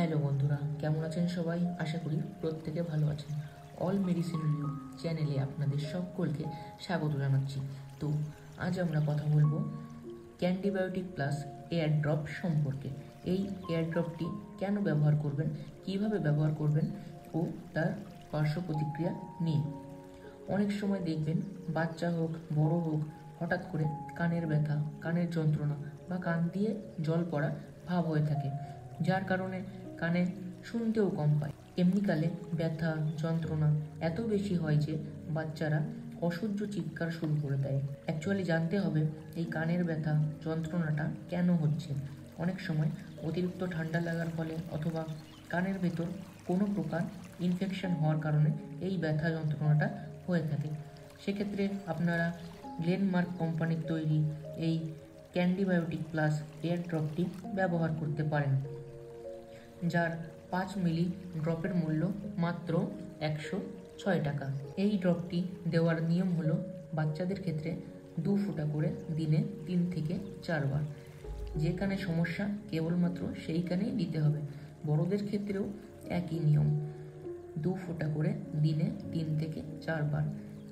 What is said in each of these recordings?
Hello বন্ধুরা, কেমন আছেন সবাই? আশা করি প্রত্যেকে ভালো আছেন। অল মেডিসিন রিভিউ চ্যানেলে আপনাদের সকলকে স্বাগত জানাচ্ছি। তো আজ আমরা কথা বলবো ক্যান্ডিবায়োটিক প্লাস এয়ার ড্রপ সম্পর্কে। এই এয়ার ড্রপটি কেন ব্যবহার করবেন, কিভাবে ব্যবহার করবেন ও তার পার্শ্ব প্রতিক্রিয়া নিয়ে। অনেক সময় দেখবেন বাচ্চা হোক বড় হোক হঠাৎ করে কানের ব্যথা, কানের যন্ত্রণা বা কান দিয়ে জল পড়া ভাব হয়ে থাকে, যার কারণে কানে শুনতেও কম পায়। এমনিকালে ব্যথা যন্ত্রণা এত বেশি হয় যে বাচ্চারা অসহ্য চিৎকার শুরু করে দেয়। অ্যাকচুয়ালি জানতে হবে এই কানের ব্যথা যন্ত্রণাটা কেন হচ্ছে। অনেক সময় অতিরিক্ত ঠান্ডা লাগার ফলে অথবা কানের ভেতর কোনো প্রকার ইনফেকশন হওয়ার কারণে এই ব্যথা যন্ত্রণাটা হয়ে থাকে। সেক্ষেত্রে আপনারা গ্লেনমার্ক কোম্পানির তৈরি এই ক্যান্ডিবায়োটিক প্লাস এয়ার ড্রপটি ব্যবহার করতে পারেন, যার 5 মিলি ড্রপের মূল্য মাত্র 106 টাকা। এই ড্রপটি দেওয়ার নিয়ম হলো বাচ্চাদের ক্ষেত্রে 2 ফোঁটা করে দিনে 3 থেকে 4 বার। যে কানে সমস্যা কেবলমাত্র সেই কানেই দিতে হবে। বড়দের ক্ষেত্রেও একই নিয়ম, 2 ফোঁটা করে দিনে 3 থেকে 4 বার।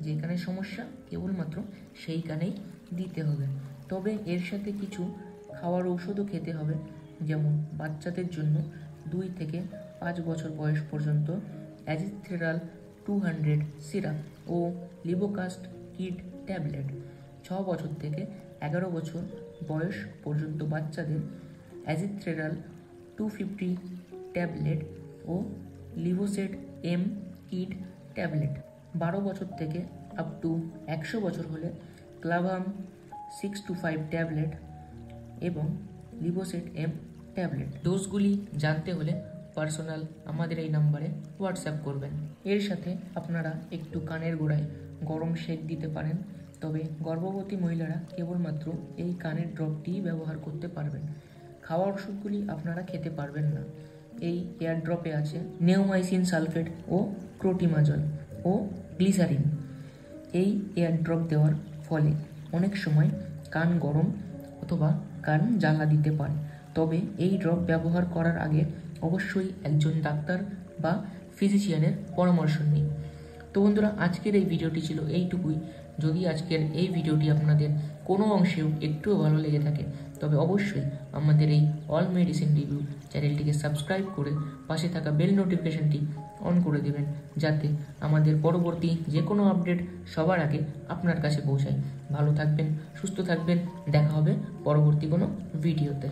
যেখানে সমস্যা কেবলমাত্র সেই কানেই দিতে হবে। তবে এর সাথে কিছু খাওয়ার ঔষধও খেতে হবে, যেমন বাচ্চাদের জন্য 2 থেকে 5 বছর বয়স পর্যন্ত অ্যাজিথ্রেরাল 200 সিরাপ ও লিবোকাস্ট কিড ট্যাবলেট। 6 বছর থেকে 11 বছর বয়স পর্যন্ত বাচ্চাদের অ্যাজিথ্রেরাল 250 ট্যাবলেট ও লিভোসেট এম কিড ট্যাবলেট। 12 বছর থেকে আপ টু 100 বছর হলে ক্লাভাম 625 ট্যাবলেট এবং লিভোসেট এম ট্যাবলেট। ডোজগুলি জানতে হলে পার্সোনাল আমাদের এই নাম্বারে হোয়াটসঅ্যাপ করবেন। এর সাথে আপনারা একটু কানের গোড়ায় গরম সেক দিতে পারেন। তবে গর্ভবতী মহিলারা কেবলমাত্র এই কানের ড্রপটি ব্যবহার করতে পারবেন। খাওয়ার ওষুধগুলি আপনারা খেতে পারবেন না। এই এয়ার ড্রপে আছে নেওমাইসিন সালফেট ও ক্রোটিমাজল ও গ্লিসারিন। এই এয়ার ড্রপ দেওয়ার ফলে অনেক সময় কান গরম অথবা কান জ্বালা দিতে পারে। তবে এই ড্রপ ব্যবহার করার আগে অবশ্যই একজন ডাক্তার বা ফিজিশিয়ানের পরামর্শ নিন। তো বন্ধুরা, আজকের এই ভিডিওটি ছিল এইটুকুই। যদি আজকের এই ভিডিওটি আপনাদের কোনো অংশেও একটুও ভালো লেগে থাকে তবে অবশ্যই আমাদের এই অল মেডিসিন রিভিউ চ্যানেলটিকে সাবস্ক্রাইব করে পাশে থাকা বেল নোটিফিকেশনটি অন করে দেবেন, যাতে আমাদের পরবর্তী যে কোনো আপডেট সবার আগে আপনার কাছে পৌঁছায়। ভালো থাকবেন, সুস্থ থাকবেন, দেখা হবে পরবর্তী কোনো ভিডিওতে।